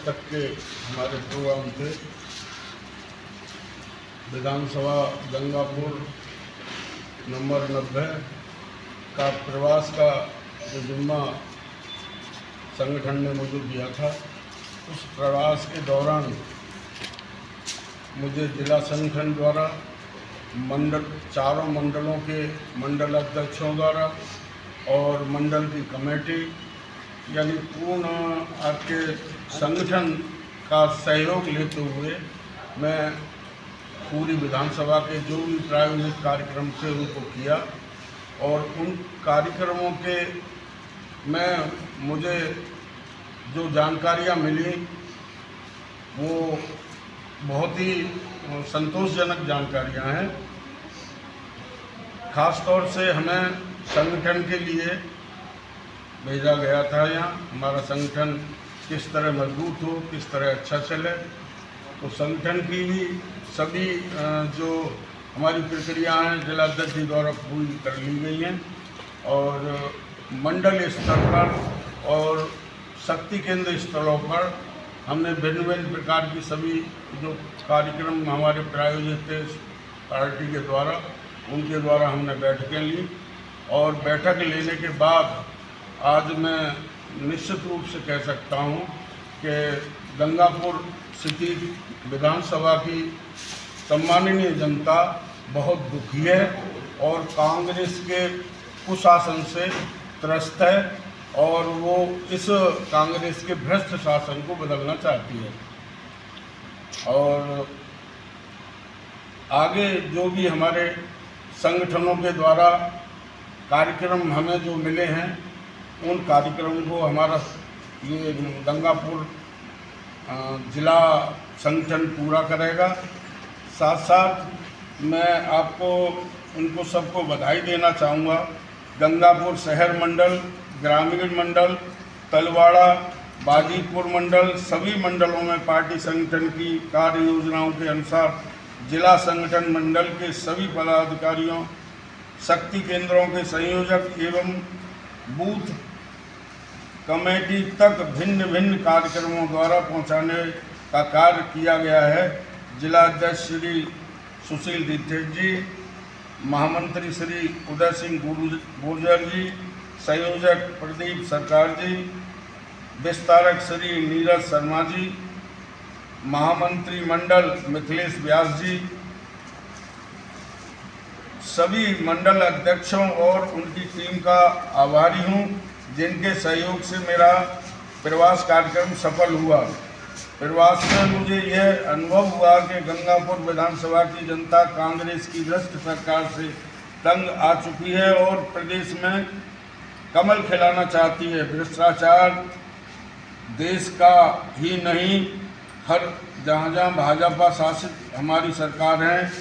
तक के हमारे प्रोग्राम थे। विधानसभा गंगापुर नंबर 90 का प्रवास का जो जिम्मा संगठन ने मुझे दिया था, उस प्रवास के दौरान मुझे जिला संगठन द्वारा चारों मंडलों के मंडल अध्यक्षों द्वारा और मंडल की कमेटी यानी पूर्ण आपके संगठन का सहयोग लेते हुए मैं पूरी विधानसभा के जो भी प्रायोजित कार्यक्रम थे उनको किया। और उन कार्यक्रमों के मुझे जो जानकारियाँ मिली वो बहुत ही संतोषजनक जानकारियाँ हैं। ख़ास तौर से हमें संगठन के लिए भेजा गया था, यहाँ हमारा संगठन किस तरह मजबूत हो, किस तरह अच्छा चले। तो संगठन की भी सभी जो हमारी प्रक्रिया हैं जिलाध्यक्ष जी द्वारा पूरी कर ली गई हैं और मंडल स्तर पर और शक्ति केंद्र स्थलों पर हमने भिन्न भिन्न प्रकार की सभी जो कार्यक्रम हमारे प्रायोजित थे पार्टी के द्वारा, उनके द्वारा हमने बैठकें ली। और बैठक लेने के बाद आज मैं निश्चित रूप से कह सकता हूं कि गंगापुर सिटी विधानसभा की सम्माननीय जनता बहुत दुखी है और कांग्रेस के कुशासन से त्रस्त है और वो इस कांग्रेस के भ्रष्ट शासन को बदलना चाहती है। और आगे जो भी हमारे संगठनों के द्वारा कार्यक्रम हमें जो मिले हैं उन कार्यक्रमों को हमारा ये गंगापुर जिला संगठन पूरा करेगा। साथ साथ मैं आपको उनको सबको बधाई देना चाहूँगा। गंगापुर शहर मंडल, ग्रामीण मंडल, तलवाड़ा, बाजीपुर मंडल, सभी मंडलों में पार्टी संगठन की कार्य योजनाओं के अनुसार जिला संगठन मंडल के सभी पदाधिकारियों, शक्ति केंद्रों के संयोजक एवं बूथ कमेटी तक भिन्न भिन्न कार्यक्रमों द्वारा पहुंचाने का कार्य किया गया है। जिलाध्यक्ष श्री सुशील दीक्षित जी, महामंत्री श्री उदय सिंह गुर्जर जी, संयोजक प्रदीप सरकार जी, विस्तारक श्री नीरज शर्मा जी, महामंत्री मंडल मिथिलेश व्यास जी, सभी मंडल अध्यक्षों और उनकी टीम का आभारी हूं जिनके सहयोग से मेरा प्रवास कार्यक्रम सफल हुआ। प्रवास में मुझे यह अनुभव हुआ कि गंगापुर विधानसभा की जनता कांग्रेस की भ्रष्ट सरकार से तंग आ चुकी है और प्रदेश में कमल खिलाना चाहती है। भ्रष्टाचार देश का ही नहीं, हर जहाँ भाजपा शासित हमारी सरकार है,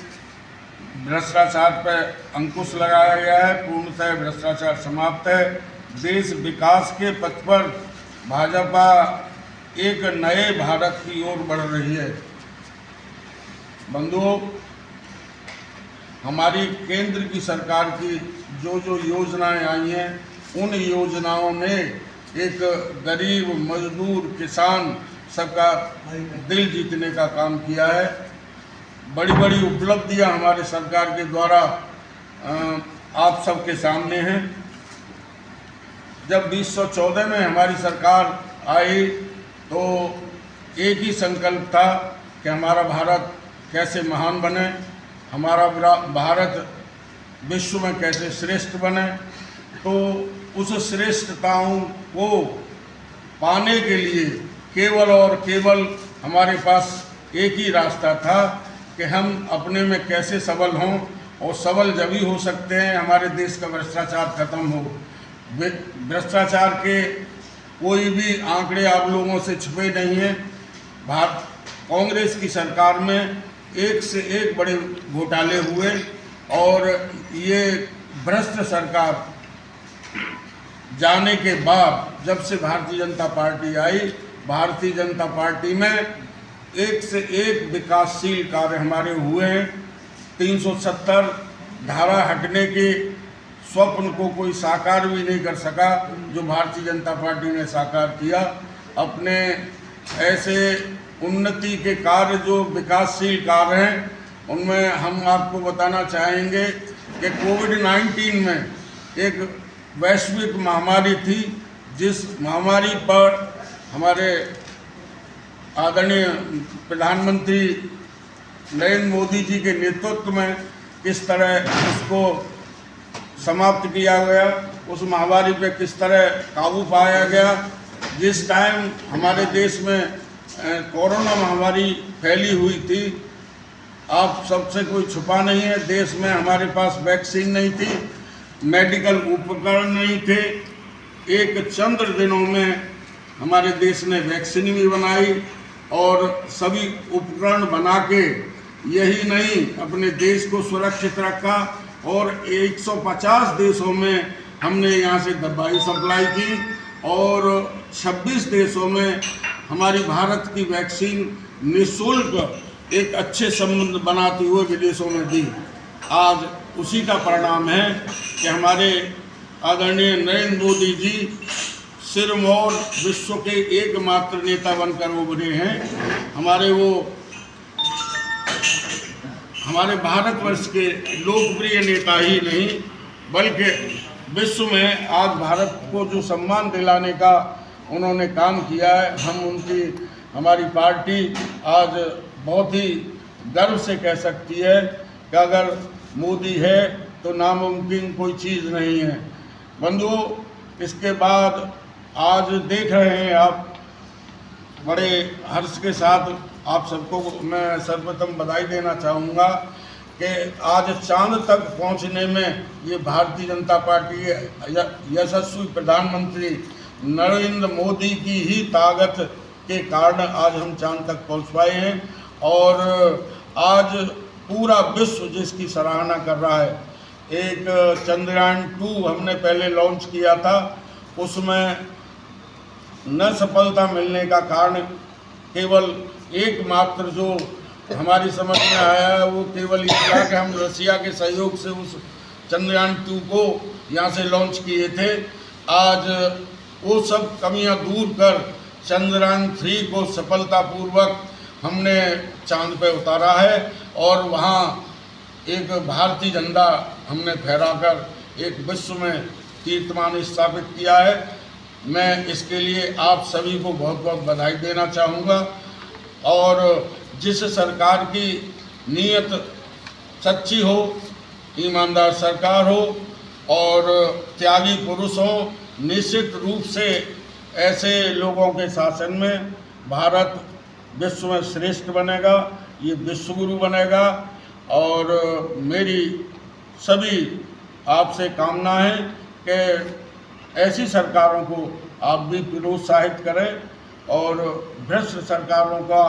भ्रष्टाचार पर अंकुश लगाया गया है। पूर्णतः भ्रष्टाचार समाप्त है। देश विकास के पथ पर भाजपा एक नए भारत की ओर बढ़ रही है। बंधुओं, हमारी केंद्र की सरकार की जो जो योजनाएं आई हैं उन योजनाओं ने एक गरीब, मजदूर, किसान सबका दिल जीतने का काम किया है। बड़ी बड़ी उपलब्धियां हमारे सरकार के द्वारा आप सबके सामने हैं। जब 2014 में हमारी सरकार आई तो एक ही संकल्प था कि हमारा भारत कैसे महान बने, हमारा भारत विश्व में कैसे श्रेष्ठ बने। तो उस श्रेष्ठताओं को पाने के लिए केवल और केवल हमारे पास एक ही रास्ता था कि हम अपने में कैसे सबल हों, और सबल जब ही हो सकते हैं हमारे देश का भ्रष्टाचार खत्म हो। भ्रष्टाचार के कोई भी आंकड़े आप लोगों से छुपे नहीं हैं। कांग्रेस की सरकार में एक से एक बड़े घोटाले हुए और ये भ्रष्ट सरकार जाने के बाद जब से भारतीय जनता पार्टी आई, भारतीय जनता पार्टी में एक से एक विकासशील कार्य हमारे हुए हैं। 370 धारा हटने के स्वप्न को कोई साकार भी नहीं कर सका जो भारतीय जनता पार्टी ने साकार किया। अपने ऐसे उन्नति के कार्य जो विकासशील कार्य हैं, उनमें हम आपको बताना चाहेंगे कि कोविड-19 में एक वैश्विक महामारी थी, जिस महामारी पर हमारे आदरणीय प्रधानमंत्री नरेंद्र मोदी जी के नेतृत्व में किस तरह उसको समाप्त किया गया, उस महामारी पे किस तरह काबू पाया गया। जिस टाइम हमारे देश में कोरोना महामारी फैली हुई थी, आप सबसे कोई छुपा नहीं है, देश में हमारे पास वैक्सीन नहीं थी, मेडिकल उपकरण नहीं थे। एक चंद दिनों में हमारे देश ने वैक्सीन भी बनाई और सभी उपकरण बना के यही नहीं अपने देश को सुरक्षित रखा, और 150 देशों में हमने यहाँ से दवाई सप्लाई की और 26 देशों में हमारी भारत की वैक्सीन निःशुल्क एक अच्छे संबंध बनाते हुए विदेशों में दी। आज उसी का परिणाम है कि हमारे आदरणीय नरेंद्र मोदी जी सिरमौर विश्व के एकमात्र नेता बनकर उभरे हैं। हमारे भारतवर्ष के लोकप्रिय नेता ही नहीं, बल्कि विश्व में आज भारत को जो सम्मान दिलाने का उन्होंने काम किया है, हमारी पार्टी आज बहुत ही गर्व से कह सकती है कि अगर मोदी है तो नामुमकिन कोई चीज़ नहीं है। बंधुओं, इसके बाद आज देख रहे हैं आप, बड़े हर्ष के साथ आप सबको मैं सर्वप्रथम बधाई देना चाहूँगा कि आज चांद तक पहुँचने में ये भारतीय जनता पार्टी यशस्वी प्रधानमंत्री नरेंद्र मोदी की ही ताकत के कारण आज हम चांद तक पहुँच पाए हैं। और आज पूरा विश्व जिसकी सराहना कर रहा है। एक चंद्रयान 2 हमने पहले लॉन्च किया था, उसमें न सफलता मिलने का कारण केवल एकमात्र जो हमारी समझ में आया है वो केवल ये था कि हम रसिया के सहयोग से उस चंद्रयान 2 को यहाँ से लॉन्च किए थे। आज वो सब कमियां दूर कर चंद्रयान 3 को सफलतापूर्वक हमने चांद पे उतारा है और वहाँ एक भारतीय झंडा हमने फहराकर एक विश्व में कीर्तिमान स्थापित किया है। मैं इसके लिए आप सभी को बहुत बहुत बधाई देना चाहूँगा। और जिस सरकार की नीयत सच्ची हो, ईमानदार सरकार हो और त्यागी पुरुष हो, निश्चित रूप से ऐसे लोगों के शासन में भारत विश्व में श्रेष्ठ बनेगा, ये विश्वगुरु बनेगा। और मेरी सभी आपसे कामना है कि ऐसी सरकारों को आप भी प्रोत्साहित करें और भ्रष्ट सरकारों का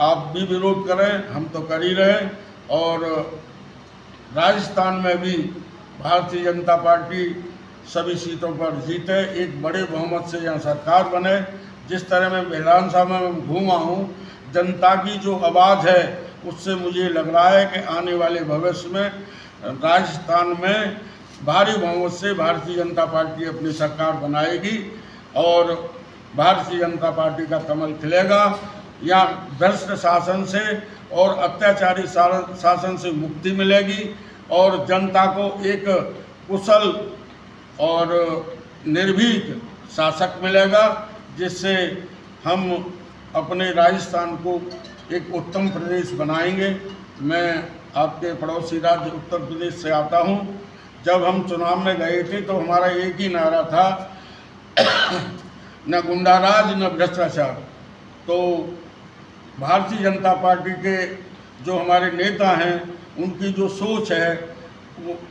आप भी विरोध करें, हम तो कर ही रहे। और राजस्थान में भी भारतीय जनता पार्टी सभी सीटों पर जीते, एक बड़े बहुमत से यहाँ सरकार बने। जिस तरह मैं विधानसभा में घूमा हूँ, जनता की जो आवाज़ है उससे मुझे लग रहा है कि आने वाले भविष्य में राजस्थान में भारी बहुमत से भारतीय जनता पार्टी अपनी सरकार बनाएगी और भारतीय जनता पार्टी का कमल खिलेगा। यहाँ भ्रष्ट शासन से और अत्याचारी शासन से मुक्ति मिलेगी और जनता को एक कुशल और निर्भीक शासक मिलेगा, जिससे हम अपने राजस्थान को एक उत्तम प्रदेश बनाएंगे। मैं आपके पड़ोसी राज्य उत्तर प्रदेश से आता हूँ। जब हम चुनाव में गए थे तो हमारा एक ही नारा था, न गुंडाराज न भ्रष्टाचार। तो भारतीय जनता पार्टी के जो हमारे नेता हैं उनकी जो सोच है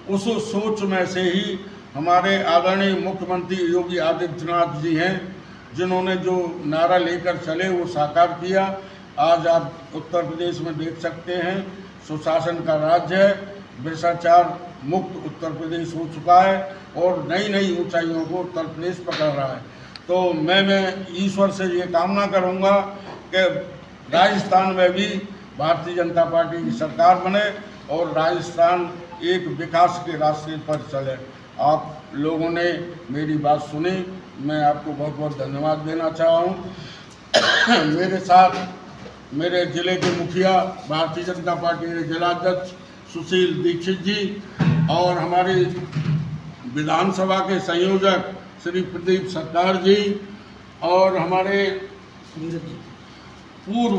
उस सोच में से ही हमारे आदरणीय मुख्यमंत्री योगी आदित्यनाथ जी हैं, जिन्होंने जो नारा लेकर चले वो साकार किया। आज आप उत्तर प्रदेश में देख सकते हैं, सुशासन का राज्य है, भ्रष्टाचार मुक्त उत्तर प्रदेश हो चुका है और नई नई ऊंचाइयों को उत्तर प्रदेश पकड़ रहा है। तो मैं ईश्वर से ये कामना करूँगा कि राजस्थान में भी भारतीय जनता पार्टी की सरकार बने और राजस्थान एक विकास के रास्ते पर चले। आप लोगों ने मेरी बात सुनी, मैं आपको बहुत बहुत धन्यवाद देना चाहता हूँ। मेरे साथ मेरे जिले के मुखिया भारतीय जनता पार्टी के जिलाध्यक्ष सुशील दीक्षित जी और हमारे विधानसभा के संयोजक श्री प्रदीप सरकार जी और हमारे पूर्व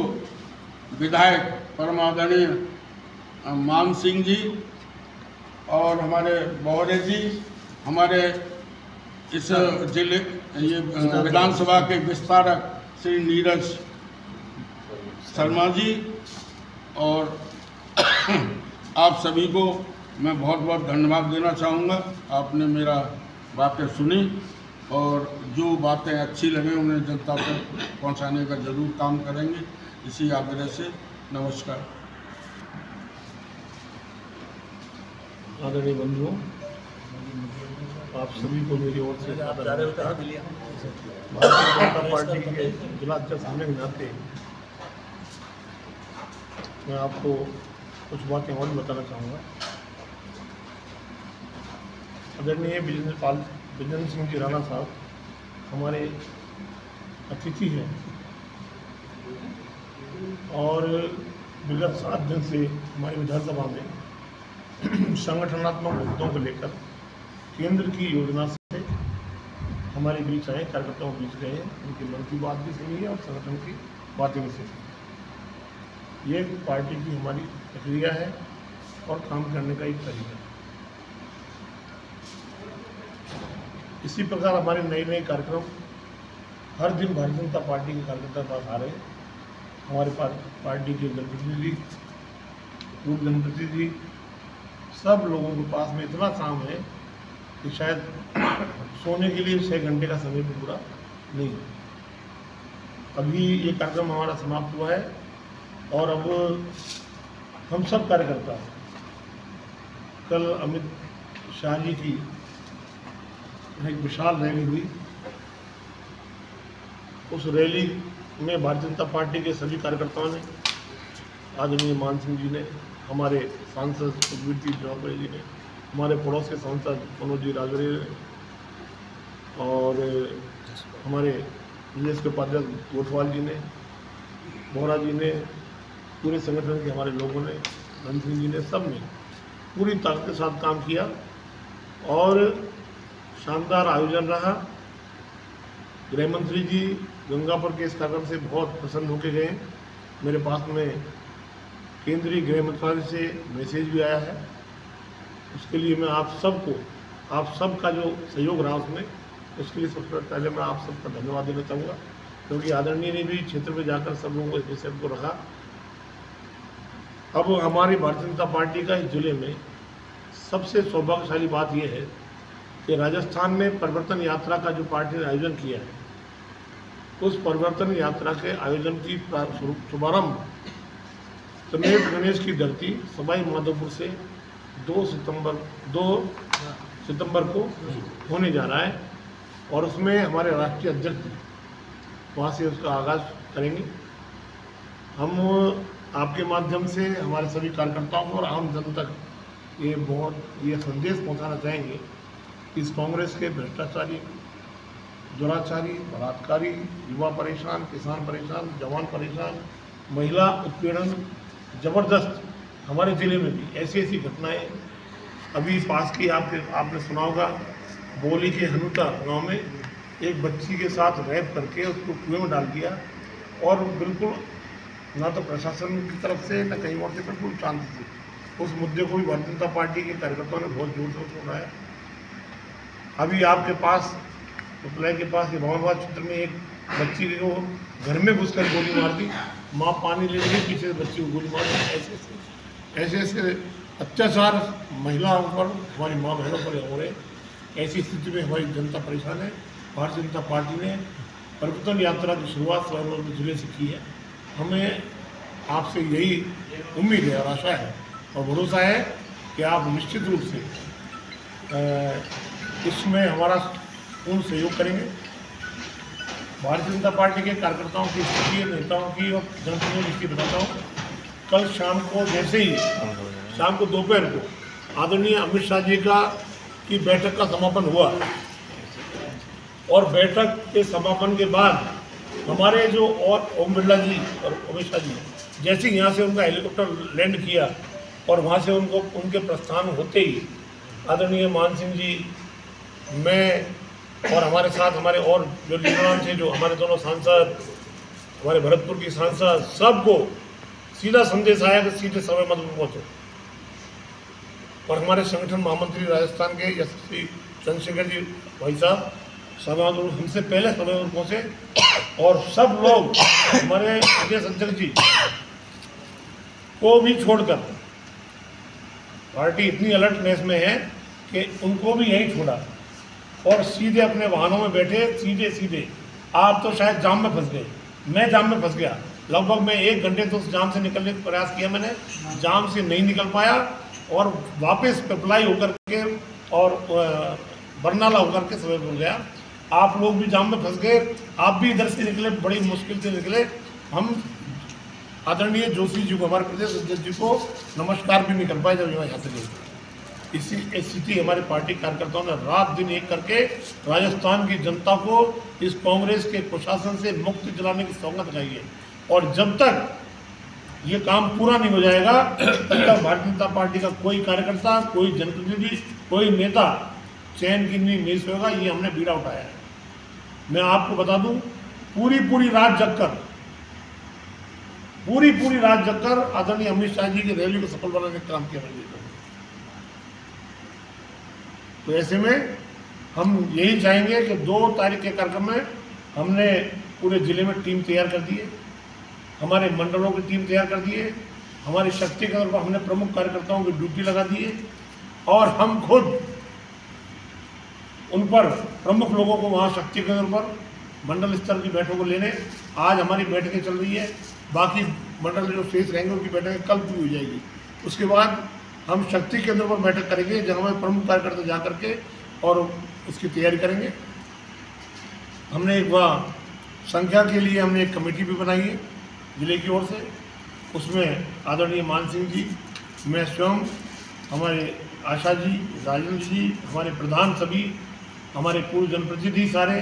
विधायक परमादरणीय मान सिंह जी और हमारे बौरे जी, हमारे इस जिले ये विधानसभा के विस्तारक श्री नीरज शर्मा जी और आप सभी को मैं बहुत बहुत धन्यवाद देना चाहूँगा। आपने मेरा बातें सुनी और जो बातें अच्छी लगे उन्हें जनता तक पहुँचाने का जरूर काम करेंगे। इसी आग्रह से नमस्कार। आदरणीय बंधुओं, आप सभी को मेरी ओर से भारतीय जनता पार्टी के जिलाध्यक्ष होने के नाते मैं आपको कुछ बातें और बताना चाहूँगा। आदरणीय विजेंद्र सिंह जी राणा साहब हमारे अतिथि हैं और विगत 7 दिन से हमारी विधानसभा में संगठनात्मक मुद्दों को लेकर केंद्र की योजना से हमारे बीच आए, कार्यकर्ताओं के बीच गए, उनके मन की बात भी सुनी है और संगठन की बातें भी सुनी। ये पार्टी की हमारी प्रक्रिया है और काम करने का एक तरीका है। इसी प्रकार हमारे नए नए कार्यक्रम हर दिन भारतीय जनता पार्टी के कार्यकर्ता के पास आ रहे हैं। हमारे पास पार्टी के जनप्रतिनिधि, पूर्व जनप्रतिनिधि, सब लोगों के पास में इतना काम है कि शायद सोने के लिए 6 घंटे का समय भी पूरा नहीं है। अभी ये कार्यक्रम हमारा समाप्त हुआ है और अब हम सब कार्यकर्ता, कल अमित शाह जी की एक विशाल रैली हुई, उस रैली में भारतीय जनता पार्टी के सभी कार्यकर्ताओं ने, आदरणीय मान सिंह जी ने, हमारे सांसद सुखबीर जी चौधरी जी ने, हमारे पड़ोस के सांसद मनोज जी राजौरी ने और हमारे प्रदेश के उपाध्यक्ष गोठवाल जी ने, बोहरा जी ने, पूरे संगठन के हमारे लोगों ने, धन सिंह जी ने, सब ने पूरी ताकत के साथ काम किया और शानदार आयोजन रहा। गृह मंत्री जी गंगापुर के इस कार्यक्रम से बहुत प्रसन्न होकर गए। मेरे पास में केंद्रीय गृह मंत्रालय से मैसेज भी आया है। उसके लिए मैं आप सबको, आप सबका जो सहयोग रहा उसमें, उसके लिए सबसे पहले मैं आप सबका धन्यवाद देना चाहूँगा, क्योंकि आदरणीय ने भी क्षेत्र में जाकर सब लोगों को इस विषय को रखा। अब हमारी भारतीय जनता पार्टी का इस जिले में सबसे सौभाग्यशाली बात यह है कि राजस्थान में परिवर्तन यात्रा का जो पार्टी ने आयोजन किया है, उस परिवर्तन यात्रा के आयोजन की शुभारंभ समेत गणेश की धरती सवाई माधोपुर से 2 सितंबर को होने जा रहा है और उसमें हमारे राष्ट्रीय अध्यक्ष वहाँ से उसका आगाज़ करेंगे। हम आपके माध्यम से हमारे सभी कार्यकर्ताओं को और आम जन तक ये संदेश पहुँचाना चाहेंगे कि इस कांग्रेस के भ्रष्टाचारी, दुराचारी, बलात्कारी, युवा परेशान, किसान परेशान, जवान परेशान, महिला उत्पीड़न जबरदस्त, हमारे ज़िले में भी ऐसी ऐसी घटनाएं अभी पास की आपने सुना होगा। बोली के हनुता गांव में एक बच्ची के साथ रैप करके उसको कुएं में डाल दिया और बिल्कुल ना तो प्रशासन की तरफ से न कहीं और से बिल्कुल शांति थी। उस मुद्दे को भी भारतीय जनता पार्टी के कार्यकर्ताओं ने बहुत जोर शोर से उठाया। अभी आपके पास उपलय के पास इमामाबाद क्षेत्र में एक बच्ची को घर में घुसकर गोली मार दी, माँ पानी लेने के पीछे बच्ची को गोली मार दी। ऐसे अत्याचार महिलाओं पर, हमारी माँ बहनों पर हो रहे। ऐसी स्थिति में हमारी जनता परेशान है। भारतीय जनता पार्टी ने परिवर्तन यात्रा की शुरुआत सोनभद्र जिले से की है। हमें आपसे यही उम्मीद है और आशा है और भरोसा है कि आप निश्चित रूप से इसमें हमारा पूर्ण सहयोग करेंगे। भारतीय जनता पार्टी के कार्यकर्ताओं की स्थिति, नेताओं की और जनप्रतिनिधियों की बताता हूँ। कल शाम को जैसे ही शाम को दोपहर को आदरणीय अमित शाह जी की बैठक का समापन हुआ और बैठक के समापन के बाद हमारे जो और ओम बिरला जी और अमित शाह जी, जैसे यहाँ से उनका हेलीकॉप्टर लैंड किया और वहाँ से उनको उनके प्रस्थान होते ही आदरणीय मान सिंह जी, मैं और हमारे साथ हमारे और जो लीडरान थे, जो हमारे दोनों सांसद, हमारे भरतपुर की सांसद, सबको सीधा संदेश आया कि सीधे समय मत पहुँचो। और हमारे संगठन महामंत्री राजस्थान के यशस्वी चंद्रशेखर जी भाई साहब सभागृह हमसे पहले सभागृह पहुँचे और सब लोग हमारे प्रदेश अध्यक्ष जी को भी छोड़कर, पार्टी इतनी अलर्टनेस में है कि उनको भी यहीं छोड़ा और सीधे अपने वाहनों में बैठे, सीधे सीधे। आप तो शायद जाम में फंस गए, मैं जाम में फंस गया। लगभग मैं 1 घंटे तो उस जाम से निकलने का प्रयास किया मैंने, जाम से नहीं निकल पाया और वापस पिपलाई होकर के और बरनाला होकर के समय भूल गया। आप लोग भी जाम में फंस गए, आप भी इधर से निकले, बड़ी मुश्किल से निकले। हम आदरणीय जोशी जी को, हमारे प्रदेश अध्यक्ष जी को नमस्कार भी नहीं कर पाए जब यहाँ से गए। इसी स्थिति हमारे पार्टी कार्यकर्ताओं ने रात दिन एक करके राजस्थान की जनता को इस कांग्रेस के प्रशासन से मुक्ति दिलाने की सौगंध खाई है। और जब तक ये काम पूरा नहीं हो जाएगा तब तक भारतीय जनता पार्टी का कोई कार्यकर्ता, कोई जनप्रतिनिधि, कोई नेता चैन की नींद नहीं सोएगा। ये हमने बीड़ा उठाया है। मैं आपको बता दूं, पूरी रात जगकर आदरणीय अमित शाह जी की रैली को सफल बनाने का काम किया है। तो ऐसे में हम यही चाहेंगे कि 2 तारीख के कार्यक्रम में हमने पूरे जिले में टीम तैयार कर दी है, हमारे मंडलों की टीम तैयार कर दी है, हमारी शक्ति केंद्र पर हमने प्रमुख कार्यकर्ताओं की ड्यूटी लगा दी है और हम खुद उन पर प्रमुख लोगों को वहाँ शक्ति केंद्र पर मंडल स्तर की बैठकों को लेने, आज हमारी बैठकें चल रही है, बाकी मंडल जो शेष रहेंगे उनकी बैठकें कल पूरी हो जाएगी। उसके बाद हम शक्ति केंद्र पर बैठक करेंगे जहाँ हमारे प्रमुख कार्यकर्ता जा करके और उसकी तैयारी करेंगे। हमने एक वहाँ संख्या के लिए हमने एक कमेटी भी बनाई है जिले की ओर से, उसमें आदरणीय मान सिंह जी, मैं स्वयं, हमारे आशा जी, राजेंद्र जी, हमारे प्रधान सभी, हमारे पूर्व जनप्रतिनिधि सारे,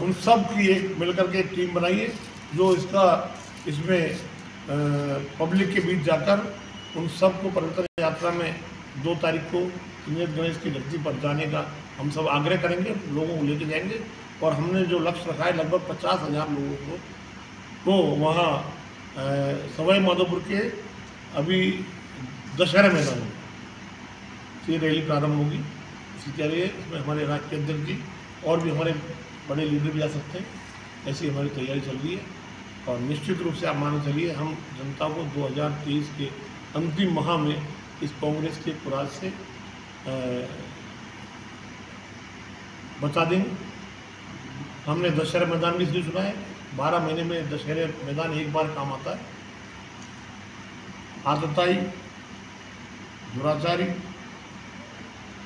उन सब की एक मिलकर के एक टीम बनाई है जो इसमें पब्लिक के बीच जाकर उन सबको परिवर्तन यात्रा में 2 तारीख को नियत गणेश की धरती पर जाने का हम सब आग्रह करेंगे, लोगों को लेके जाएंगे। और हमने जो लक्ष्य रखा है लगभग 50,000 लोगों को वहाँ सवाई माधोपुर के अभी दशहरा मैदान में ये रैली प्रारंभ होगी। इसी तरह इसमें हमारे राष्ट्रीय अध्यक्ष जी और भी हमारे बड़े लीडर भी आ सकते हैं। ऐसी हमारी तैयारी चल रही है और निश्चित रूप से आप मान चलिए हम जनता को 2023 के अंतिम माह में इस कांग्रेस के पुराज से बचा देंगे। हमने दशहरा मैदान भी इसलिए चुना है, 12 महीने में दशहरे मैदान एक बार काम आता है। आतताई, दुराचारी,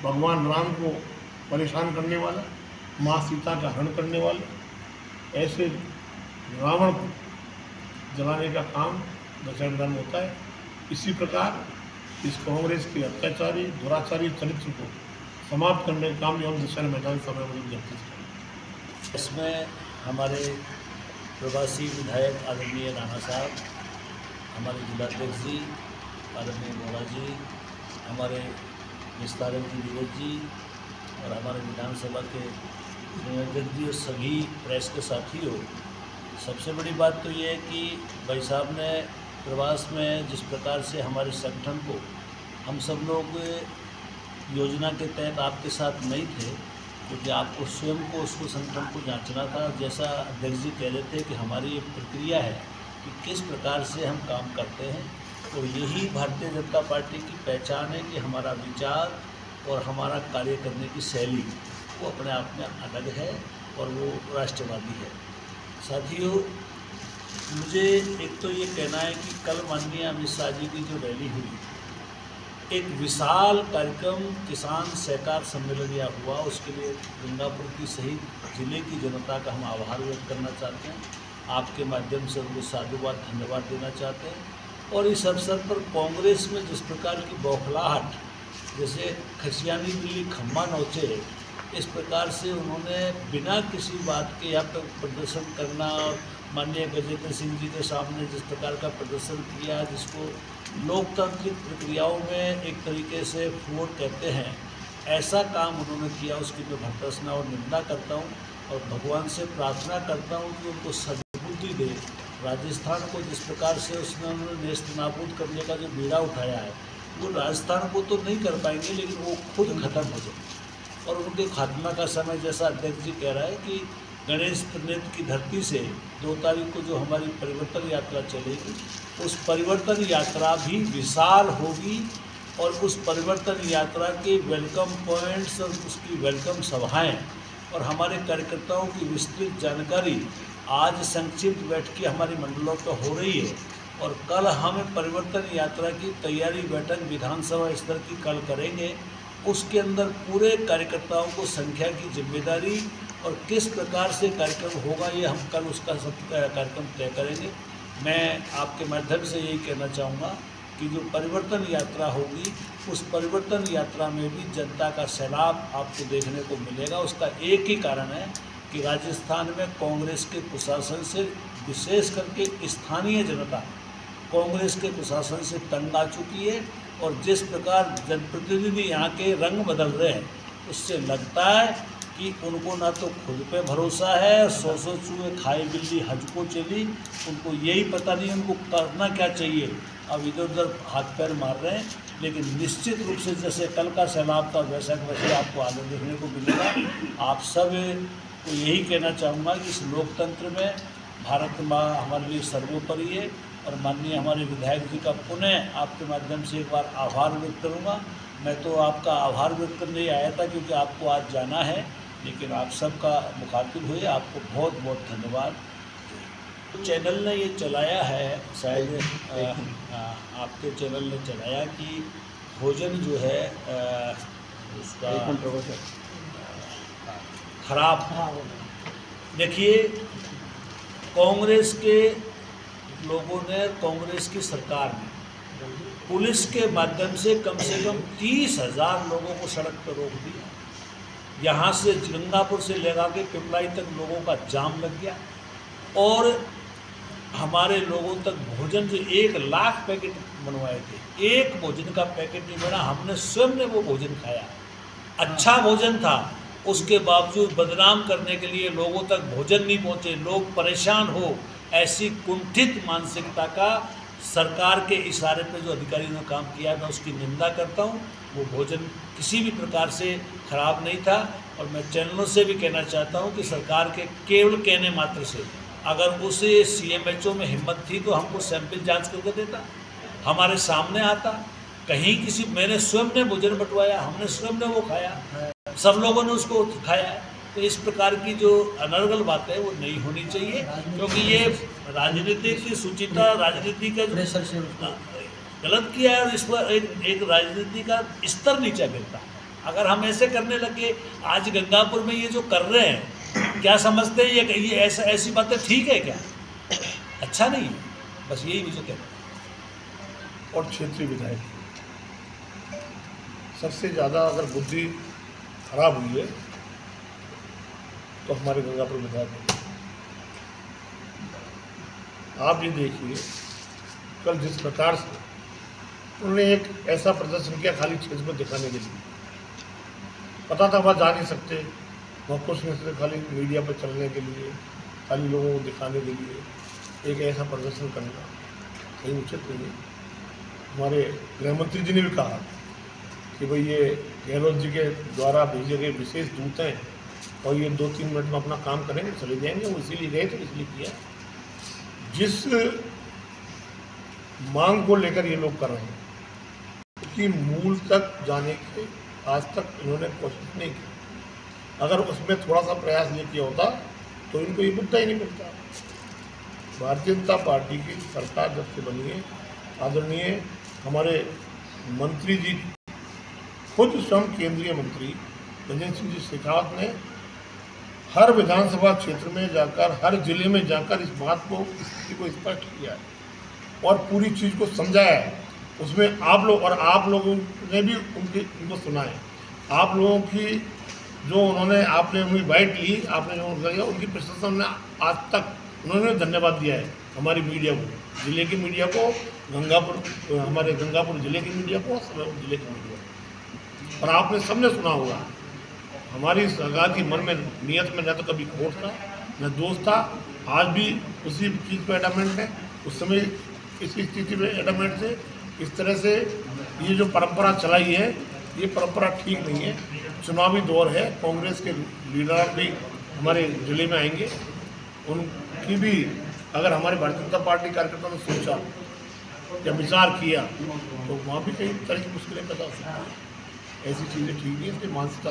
भगवान राम को परेशान करने वाला, माँ सीता का हरण करने वाले, ऐसे रावण को जलाने का काम दशहरा मैदान में होता है। इसी प्रकार इस कांग्रेस के अत्याचारी, दुराचारी चरित्र को समाप्त करने का काम भी हम दशहरा मैदान समय में करते हैं। इसमें हमारे प्रवासी विधायक आदरणीय राणा साहब, हमारे जिलाध्यक्ष जी आदरणीय बोरा जी, हमारे विस्तारक जी नीरज जी और हमारे विधानसभा के संयोजक जी और सभी प्रेस के साथियों, सबसे बड़ी बात तो ये है कि भाई साहब ने प्रवास में जिस प्रकार से हमारे संगठन को, हम सब लोग योजना के तहत आपके साथ नहीं थे क्योंकि आपको स्वयं को उसको संगठन को जांचना था। जैसा अध्यक्ष जी कह रहे थे कि हमारी एक प्रक्रिया है कि किस प्रकार से हम काम करते हैं, तो यही भारतीय जनता पार्टी की पहचान है कि हमारा विचार और हमारा कार्य करने की शैली वो अपने आप में अलग है और वो राष्ट्रवादी है। साथियों, मुझे एक तो ये कहना है कि कल माननीय अमित शाह जी की जो रैली हुई, एक विशाल कार्यक्रम किसान सहकार सम्मेलन या हुआ, उसके लिए गंगापुर की सहित जिले की जनता का हम आभार व्यक्त करना चाहते हैं। आपके माध्यम से उनको साधुवाद, धन्यवाद देना चाहते हैं। और इस अवसर पर कांग्रेस में जिस प्रकार की बौखलाहट, जैसे खसियानी बिल्ली खम्मा नोचे, इस प्रकार से उन्होंने बिना किसी बात के यहाँ पर प्रदर्शन करना और माननीय गजेंद्र सिंह जी के सामने जिस प्रकार का प्रदर्शन किया, जिसको लोकतांत्रिक प्रक्रियाओं में एक तरीके से फ्रॉड कहते हैं, ऐसा काम उन्होंने किया, उसकी मैं भर्त्सना और निंदा करता हूँ और भगवान से प्रार्थना करता हूँ कि उनको सद्बुद्धि दे। राजस्थान को जिस प्रकार से उन्होंने नेस्त नाबूद करने का जो बीड़ा उठाया है, वो राजस्थान को तो नहीं कर पाएंगे, लेकिन वो खुद खत्म हो जाए। और उनके खात्मा का समय, जैसा अध्यक्ष जी कह रहा है कि गणेश त्रिनेत्र की धरती से 2 तारीख को जो हमारी परिवर्तन यात्रा चलेगी, उस परिवर्तन यात्रा भी विशाल होगी और उस परिवर्तन यात्रा के वेलकम पॉइंट्स और उसकी वेलकम सभाएं और हमारे कार्यकर्ताओं की विस्तृत जानकारी आज संक्षिप्त बैठकें हमारी मंडलों पर हो रही है और कल हम परिवर्तन यात्रा की तैयारी बैठक विधानसभा स्तर की कल करेंगे। उसके अंदर पूरे कार्यकर्ताओं को संख्या की जिम्मेदारी और किस प्रकार से कार्यक्रम होगा, ये हम कल उसका सब कार्यक्रम तय करेंगे। मैं आपके माध्यम से यही कहना चाहूँगा कि जो परिवर्तन यात्रा होगी, उस परिवर्तन यात्रा में भी जनता का सैलाब आपको देखने को मिलेगा। उसका एक ही कारण है कि राजस्थान में कांग्रेस के कुशासन से, विशेष करके स्थानीय जनता कांग्रेस के कुशासन से तंग आ चुकी है और जिस प्रकार जनप्रतिनिधि यहाँ के रंग बदल रहे हैं, उससे लगता है कि उनको ना तो खुद पे भरोसा है, 100 चूहे खाए बिल्ली हज को चली, उनको यही पता नहीं उनको करना क्या चाहिए, अब इधर उधर हाथ पैर मार रहे हैं। लेकिन निश्चित रूप से जैसे कल का सैलाब था वैसा वैसे आपको आगे देखने को मिलेगा। आप सब को यही कहना चाहूँगा कि इस लोकतंत्र में भारत माँ हमारे लिए सर्वोपरि है और माननीय हमारे विधायक जी का पुनः आपके माध्यम से एक बार आभार व्यक्त करूँगा। मैं तो आपका आभार व्यक्त करने ही आया था क्योंकि आपको आज जाना है, लेकिन आप सबका मुखातिब हुए, आपको बहुत बहुत धन्यवाद। चैनल ने ये चलाया है, शायद आपके चैनल ने चलाया कि भोजन जो है उसका खराब। देखिए, कांग्रेस के लोगों ने, कांग्रेस की सरकार ने पुलिस के माध्यम से कम 30,000 लोगों को सड़क पर रोक दिया। यहाँ से गंगापुर से लगा के पिपलाई तक लोगों का जाम लग गया और हमारे लोगों तक भोजन जो 1 लाख पैकेट बनवाए थे, एक भोजन का पैकेट नहीं बना। हमने स्वयं ने वो भोजन खाया, अच्छा भोजन था, उसके बावजूद बदनाम करने के लिए लोगों तक भोजन नहीं पहुँचे, लोग परेशान हो, ऐसी कुंठित मानसिकता का सरकार के इशारे पे जो अधिकारियों ने काम किया, मैं उसकी निंदा करता हूँ। वो भोजन किसी भी प्रकार से खराब नहीं था और मैं चैनलों से भी कहना चाहता हूँ कि सरकार के केवल कहने मात्र से अगर उसे CMHO में हिम्मत थी तो हमको सैंपल जांच करके देता, हमारे सामने आता। कहीं किसी, मैंने स्वयं ने भोजन बंटवाया, हमने स्वयं ने वो खाया, सब लोगों ने उसको खाया है। तो इस प्रकार की जो अनर्गल बात है वो नहीं होनी चाहिए, क्योंकि ये राजनीति की सुचिता, राजनीति का गलत किया है और इस पर एक राजनीति का स्तर नीचा गिरता है। अगर हम ऐसे करने लगे, आज गंगापुर में ये जो कर रहे हैं, क्या समझते हैं ये ऐसी बातें ठीक है क्या? अच्छा नहीं है, बस यही मुझे कहना है। और क्षेत्रीय विधायक सबसे ज़्यादा अगर बुद्धि खराब हुई है तो हमारे गंगापुर विधायक हैं। आप ये देखिए, कल जिस प्रकार से उन्होंने एक ऐसा प्रदर्शन किया खाली क्षेत्र में दिखाने के लिए, पता था वह जा नहीं सकते, वह कुछ नहीं सकते, खाली मीडिया पर चलने के लिए, खाली लोगों को दिखाने के लिए एक ऐसा प्रदर्शन करना कहीं उचित नहीं है। हमारे गृह मंत्री जी ने भी कहा कि भाई ये गहलोत जी के द्वारा भेजे गए विशेष दूत हैं और ये 2-3 मिनट में अपना काम करेंगे, चले जाएंगे, वो इसीलिए गए थे, इसलिए किया। जिस मांग को लेकर ये लोग कर रहे हैं उसकी मूल तक जाने के आज तक इन्होंने कोशिश नहीं की। अगर उसमें थोड़ा सा प्रयास ये किया होता तो इनको ये मुद्दा ही नहीं मिलता। भारतीय जनता पार्टी की सरकार जब से बनी है, आदरणीय हमारे मंत्री जी, खुद स्वयं केंद्रीय मंत्री गजेंद्र सिंह जी शेखावत ने हर विधानसभा क्षेत्र में जाकर, हर जिले में जाकर इस बात को, इस स्थिति को स्पष्ट किया है और पूरी चीज़ को समझाया है। उसमें आप लोग और आप लोगों ने भी उनको सुना है। आप लोगों की जो उन्होंने आपने उनकी बाइट ली, आपने जो किया, उनकी प्रशासन ने आज तक उन्होंने धन्यवाद दिया है हमारी मीडिया को, जिले की मीडिया को, हमारे गंगापुर जिले की मीडिया को, सलेमपुर जिले की मीडिया को। और आपने सबने सुना होगा हमारी सरकार की मन में नियत में न तो कभी खोट था न दोष था, आज भी उसी चीज़ पर एडमेंट है, उस समय इसी स्थिति में एडमेंट थे। इस तरह से ये जो परंपरा चलाई है, ये परंपरा ठीक नहीं है। चुनावी दौर है, कांग्रेस के लीडर भी हमारे जिले में आएंगे, उनकी भी अगर हमारे भारतीय जनता पार्टी कार्यकर्ताओं ने सोचा या विचार किया तो वहाँ भी कई तरह की मुश्किलें पैदा हो सकती हैं। ऐसी चीज़ें ठीक नहीं है, इसकी मानसिकता